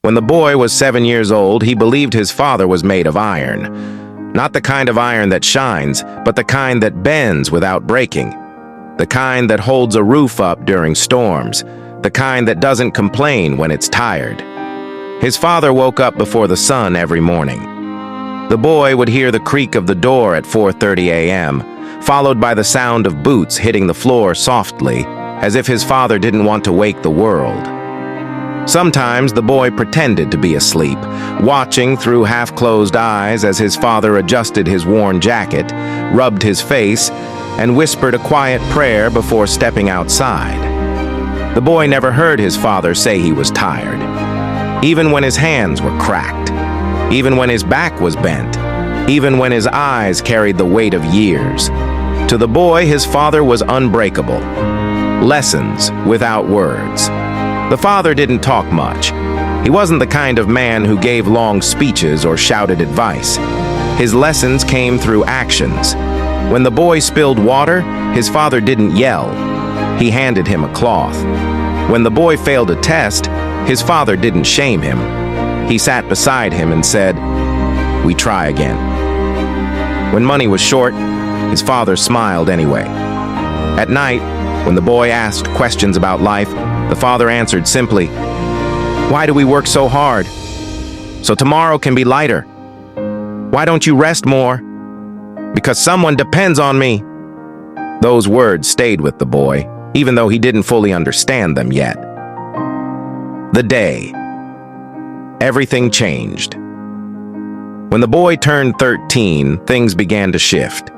When the boy was 7 years old, he believed his father was made of iron. Not the kind of iron that shines, but the kind that bends without breaking. The kind that holds a roof up during storms. The kind that doesn't complain when it's tired. His father woke up before the sun every morning. The boy would hear the creak of the door at 4:30 a.m., followed by the sound of boots hitting the floor softly, as if his father didn't want to wake the world. Sometimes the boy pretended to be asleep, watching through half-closed eyes as his father adjusted his worn jacket, rubbed his face, and whispered a quiet prayer before stepping outside. The boy never heard his father say he was tired, even when his hands were cracked, even when his back was bent, even when his eyes carried the weight of years. To the boy, his father was unbreakable. Lessons without words. The father didn't talk much. He wasn't the kind of man who gave long speeches or shouted advice. His lessons came through actions. When the boy spilled water, his father didn't yell. He handed him a cloth. When the boy failed a test, his father didn't shame him. He sat beside him and said, "We try again." When money was short, his father smiled anyway. At night, when the boy asked questions about life, the father answered simply, "Why do we work so hard? So tomorrow can be lighter. Why don't you rest more? Because someone depends on me." Those words stayed with the boy, even though he didn't fully understand them yet. The day. Everything changed. When the boy turned 13, things began to shift.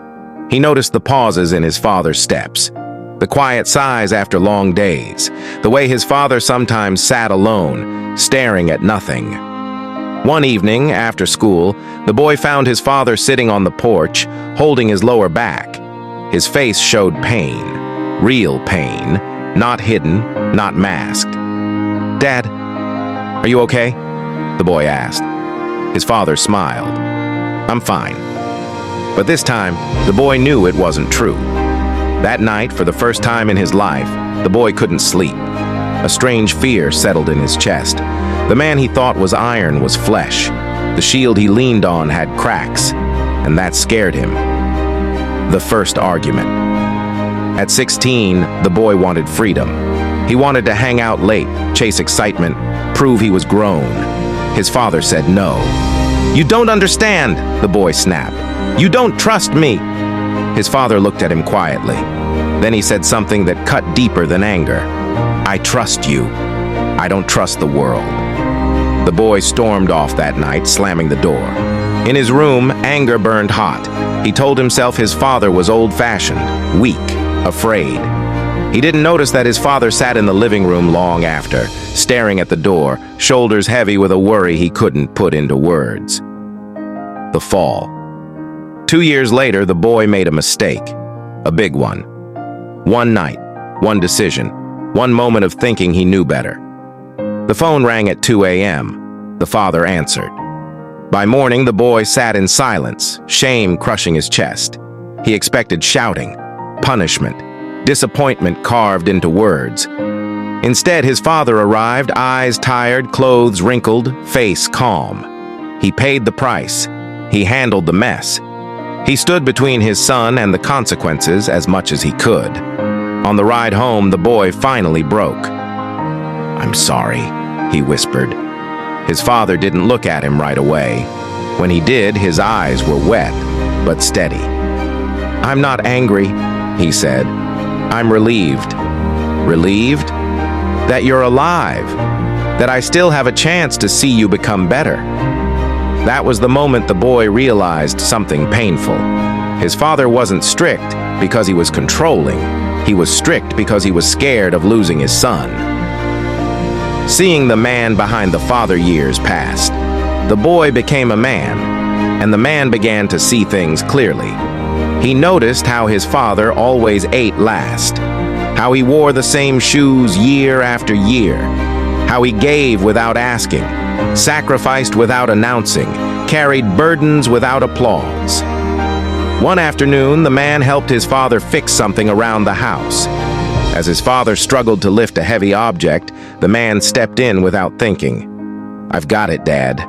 He noticed the pauses in his father's steps, the quiet sighs after long days, the way his father sometimes sat alone, staring at nothing. One evening, after school, the boy found his father sitting on the porch, holding his lower back. His face showed pain, real pain, not hidden, not masked. "Dad, are you okay?" the boy asked. His father smiled. "I'm fine." But this time, the boy knew it wasn't true. That night, for the first time in his life, the boy couldn't sleep. A strange fear settled in his chest. The man he thought was iron was flesh. The shield he leaned on had cracks, and that scared him. The first argument. At 16, the boy wanted freedom. He wanted to hang out late, chase excitement, prove he was grown. His father said no. "You don't understand," the boy snapped. "You don't trust me." His father looked at him quietly. Then he said something that cut deeper than anger. "I trust you. I don't trust the world." The boy stormed off that night, slamming the door. In his room, anger burned hot. He told himself his father was old-fashioned, weak, afraid. He didn't notice that his father sat in the living room long after, staring at the door, shoulders heavy with a worry he couldn't put into words. The fall. 2 years later, the boy made a mistake. A big one. One night, one decision, one moment of thinking he knew better. The phone rang at 2 a.m. The father answered. By morning, the boy sat in silence, shame crushing his chest. He expected shouting, punishment, disappointment carved into words. Instead, his father arrived, eyes tired, clothes wrinkled, face calm. He paid the price. He handled the mess. He stood between his son and the consequences as much as he could. On the ride home, the boy finally broke. "I'm sorry," he whispered. His father didn't look at him right away. When he did, his eyes were wet, but steady. "I'm not angry," he said. "I'm relieved." "Relieved? That you're alive. That I still have a chance to see you become better." That was the moment the boy realized something painful. His father wasn't strict because he was controlling. He was strict because he was scared of losing his son. Seeing the man behind the father years passed, the boy became a man, and the man began to see things clearly. He noticed how his father always ate last, how he wore the same shoes year after year, how he gave without asking, sacrificed without announcing, carried burdens without applause. One afternoon, the man helped his father fix something around the house. As his father struggled to lift a heavy object, the man stepped in without thinking. "I've got it, Dad."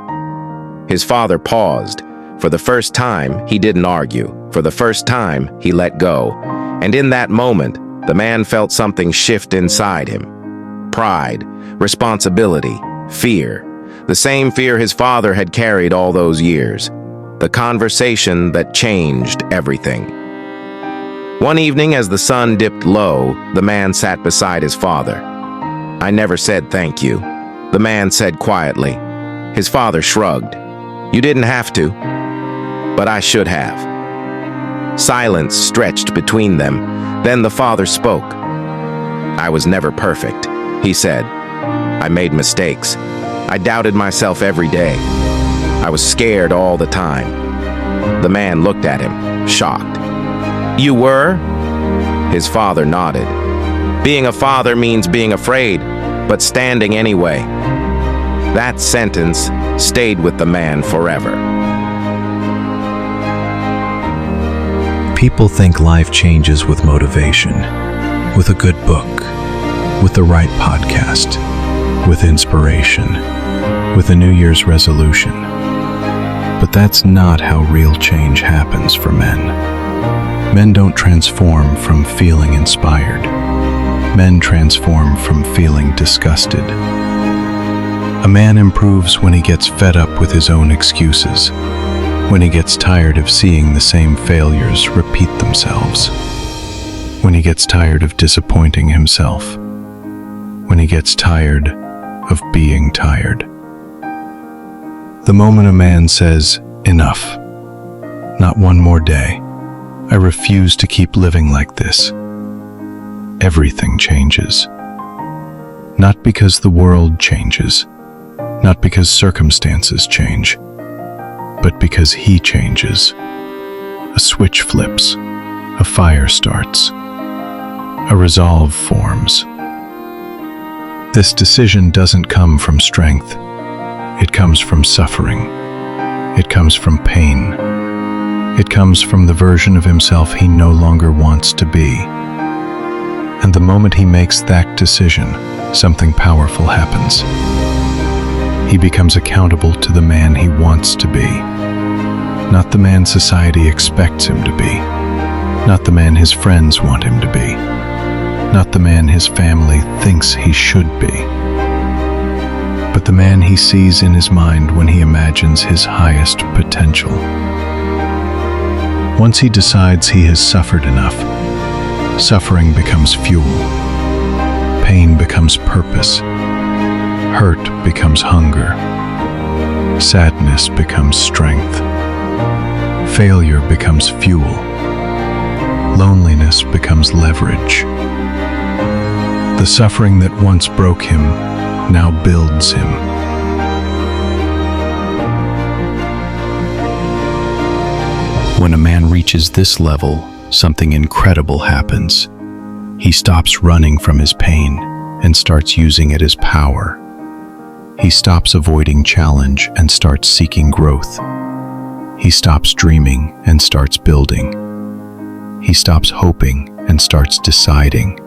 His father paused. For the first time, he didn't argue. For the first time, he let go. And in that moment, the man felt something shift inside him. Pride, responsibility, fear. The same fear his father had carried all those years. The conversation that changed everything. One evening, as the sun dipped low, the man sat beside his father. "I never said thank you," the man said quietly. His father shrugged. "You didn't have to, but I should have." Silence stretched between them. Then the father spoke. "I was never perfect," he said. "I made mistakes. I doubted myself every day. I was scared all the time." The man looked at him, shocked. "You were?" His father nodded. Being a father means being afraid, but standing anyway. That sentence stayed with the man forever. People think life changes with motivation, with a good book, with the right podcast, with inspiration, with a New Year's resolution. But that's not how real change happens for men. Men don't transform from feeling inspired. Men transform from feeling disgusted. A man improves when he gets fed up with his own excuses, when he gets tired of seeing the same failures repeat themselves, when he gets tired of disappointing himself, when he gets tired of being tired. The moment a man says, "Enough, not one more day, I refuse to keep living like this," everything changes. Not because the world changes, not because circumstances change, but because he changes. A switch flips, a fire starts, a resolve forms. This decision doesn't come from strength. It comes from suffering. It comes from pain. It comes from the version of himself he no longer wants to be. And the moment he makes that decision, something powerful happens. He becomes accountable to the man he wants to be, not the man society expects him to be, not the man his friends want him to be, not the man his family thinks he should be, but the man he sees in his mind when he imagines his highest potential. Once he decides he has suffered enough, suffering becomes fuel, pain becomes purpose, hurt becomes hunger, sadness becomes strength, failure becomes fuel, loneliness becomes leverage. The suffering that once broke him now builds him. When a man reaches this level, something incredible happens. He stops running from his pain and starts using it as power. He stops avoiding challenge and starts seeking growth. He stops dreaming and starts building. He stops hoping and starts deciding.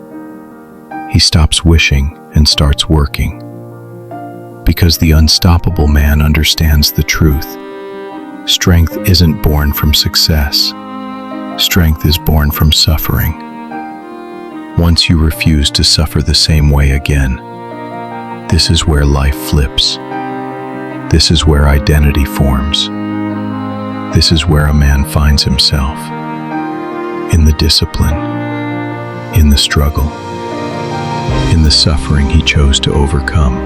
He stops wishing and starts working. Because the unstoppable man understands the truth. Strength isn't born from success. Strength is born from suffering. Once you refuse to suffer the same way again, this is where life flips. This is where identity forms. This is where a man finds himself. In the discipline, in the struggle, in the suffering he chose to overcome.